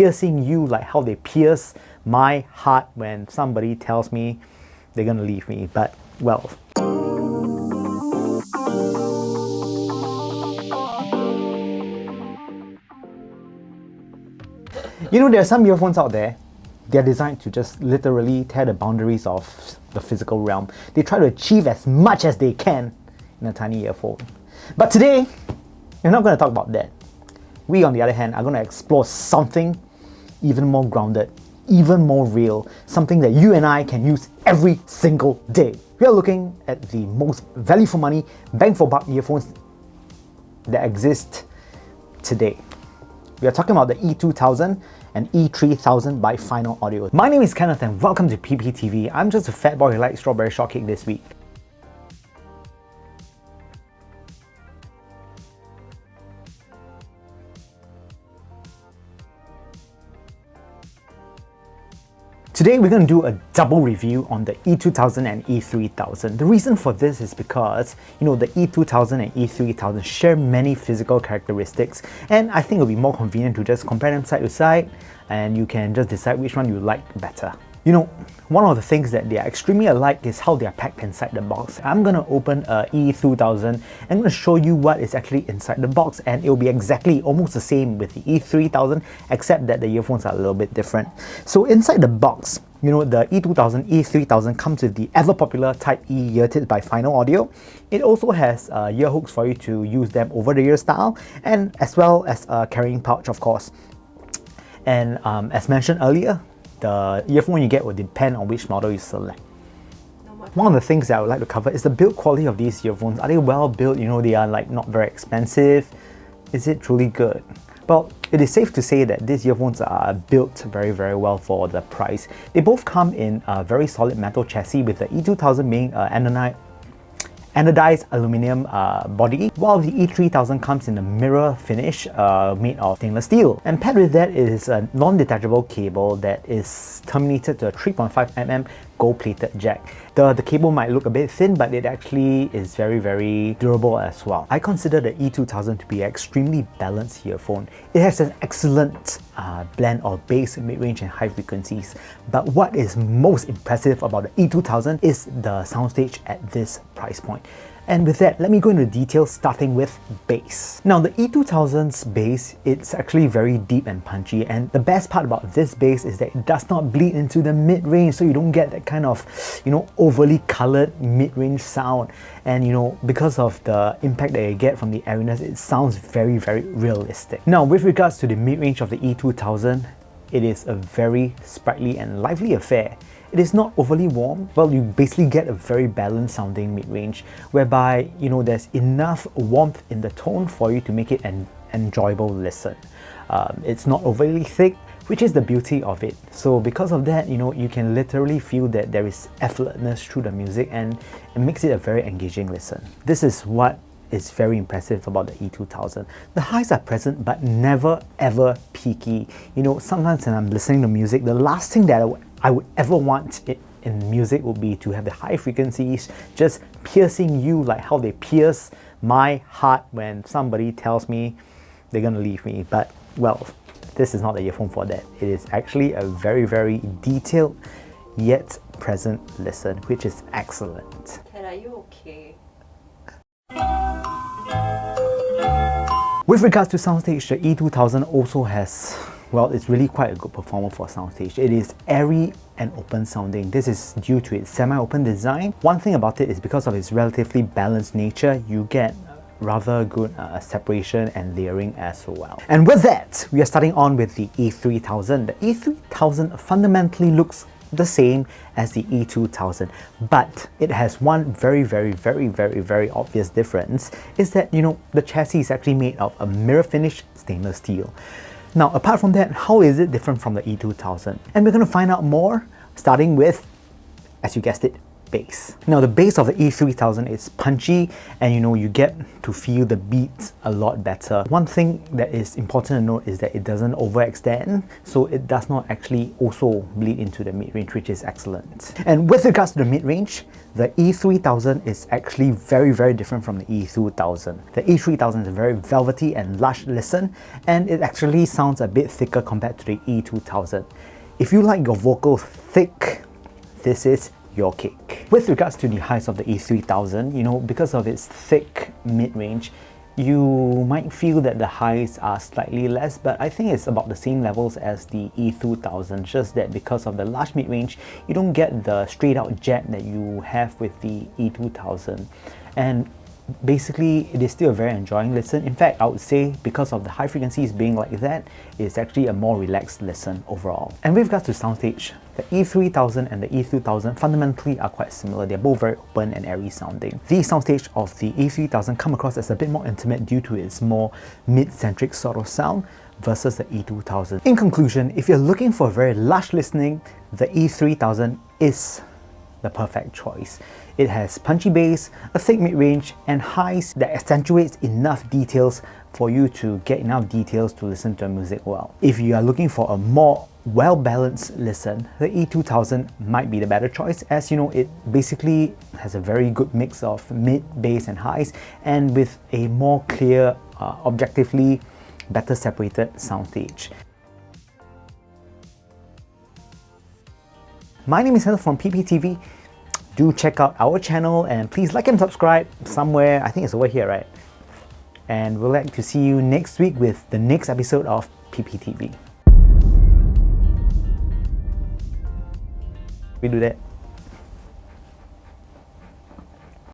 piercing you like how they pierce my heart when somebody tells me they're gonna leave me. But, well. You know, there are some earphones out there, they're designed to just literally tear the boundaries of the physical realm. They try to achieve as much as they can in a tiny earphone. But today, we're not going to talk about that. We, on the other hand, are going to explore something even more grounded, even more real, something that you and I can use every single day. We are looking at the most value for money, bang for buck earphones that exist today. We are talking about the E2000 and E3000 by Final Audio. My name is Kenneth and welcome to PPTV. I'm just a fat boy who likes strawberry shortcake this week. Today we're going to do a double review on the E2000 and E3000. The reason for this is because, you know, the E2000 and E3000 share many physical characteristics, and I think it'll be more convenient to just compare them side to side and you can just decide which one you like better. You know, one of the things that they are extremely alike is how they are packed inside the box. I'm going to open a E2000 and I'm going to show you what is actually inside the box, and it will be exactly almost the same with the E3000 except that the earphones are a little bit different. So inside the box, you know, the E2000, E3000 comes with the ever popular Type E ear tips by Final Audio. It also has ear hooks for you to use them over the ear style, and as well as a carrying pouch, of course. And as mentioned earlier, the earphone you get will depend on which model you select. One of the things that I would like to cover is the build quality of these earphones. Are they well built? You know, they are like not very expensive. Is it truly good? Well, it is safe to say that these earphones are built very, very well for the price. They both come in a very solid metal chassis, with the E2000 being anodized aluminum body, while the E3000 comes in a mirror finish made of stainless steel. And paired with that is a non-detachable cable that is terminated to a 3.5mm gold-plated jack. The cable might look a bit thin, but it actually is very, very durable as well. I consider the E2000 to be an extremely balanced earphone. It has an excellent blend of bass, mid-range and high frequencies. But what is most impressive about the E2000 is the soundstage at this price point. And with that, let me go into details, starting with bass. Now, the E2000's bass, it's actually very deep and punchy, and the best part about this bass is that it does not bleed into the mid-range, so you don't get that kind of, you know, overly colored mid-range sound. And you know, because of the impact that you get from the airiness, it sounds very, very realistic. Now, with regards to the mid-range of the E2000, it is a very sprightly and lively affair. It is not overly warm. Well, you basically get a very balanced sounding mid-range, whereby, you know, there's enough warmth in the tone for you to make it an enjoyable listen. It's not overly thick, which is the beauty of it. So because of that, you know, you can literally feel that there is effortlessness through the music, and it makes it a very engaging listen. This is what is very impressive about the E2000. The highs are present, but never ever peaky. You know, sometimes when I'm listening to music, the last thing that I would ever want in music would be to have the high frequencies just piercing you like how they pierce my heart when somebody tells me they're gonna leave me. But, well, this is not the earphone for that. It is actually a very, very detailed yet present listen, which is excellent. Ken, are you okay? With regards to soundstage, the E2000 also has, well, it's really quite a good performer for soundstage. It is airy and open sounding. This is due to its semi-open design. One thing about it is because of its relatively balanced nature, you get rather good separation and layering as well. And with that, we are starting on with the E3000. The E3000 fundamentally looks the same as the E2000, but it has one very, very, very, very, very obvious difference, is that, you know, the chassis is actually made of a mirror finish stainless steel. Now, apart from that, how is it different from the E2000? And we're going to find out more, starting with, as you guessed it, bass. Now the bass of the E3000 is punchy, and you get to feel the beats a lot better. One thing that is important to note is that it doesn't overextend, so it does not actually also bleed into the mid-range, which is excellent. And with regards to the mid-range, the E3000 is actually very, very different from the E2000. The E3000 is a very velvety and lush listen, and it actually sounds a bit thicker compared to the E2000. If you like your vocals thick, this is your cake. With regards to the highs of the E3000, because of its thick mid-range, you might feel that the highs are slightly less, but I think it's about the same levels as the E2000, just that because of the large mid-range, you don't get the straight out jet that you have with the E2000. And basically, it is still a very enjoying listen. In fact, I would say because of the high frequencies being like that, it's actually a more relaxed listen overall. And with regards to soundstage, the E3000 and the E2000 fundamentally are quite similar. They're both very open and airy sounding. The soundstage of the E3000 come across as a bit more intimate due to its more mid-centric sort of sound versus the E2000. In conclusion, if you're looking for very lush listening, the E3000 is the perfect choice. It has punchy bass, a thick mid-range, and highs that accentuates enough details for you to get enough details to listen to music well. If you are looking for a more well-balanced listen, the E2000 might be the better choice, as it basically has a very good mix of mid, bass, and highs, and with a more clear, objectively better separated soundstage. My name is Kenneth from PPTV. Do check out our channel and please like and subscribe somewhere. I think it's over here, right? And we'd like to see you next week with the next episode of PPTV. We do that.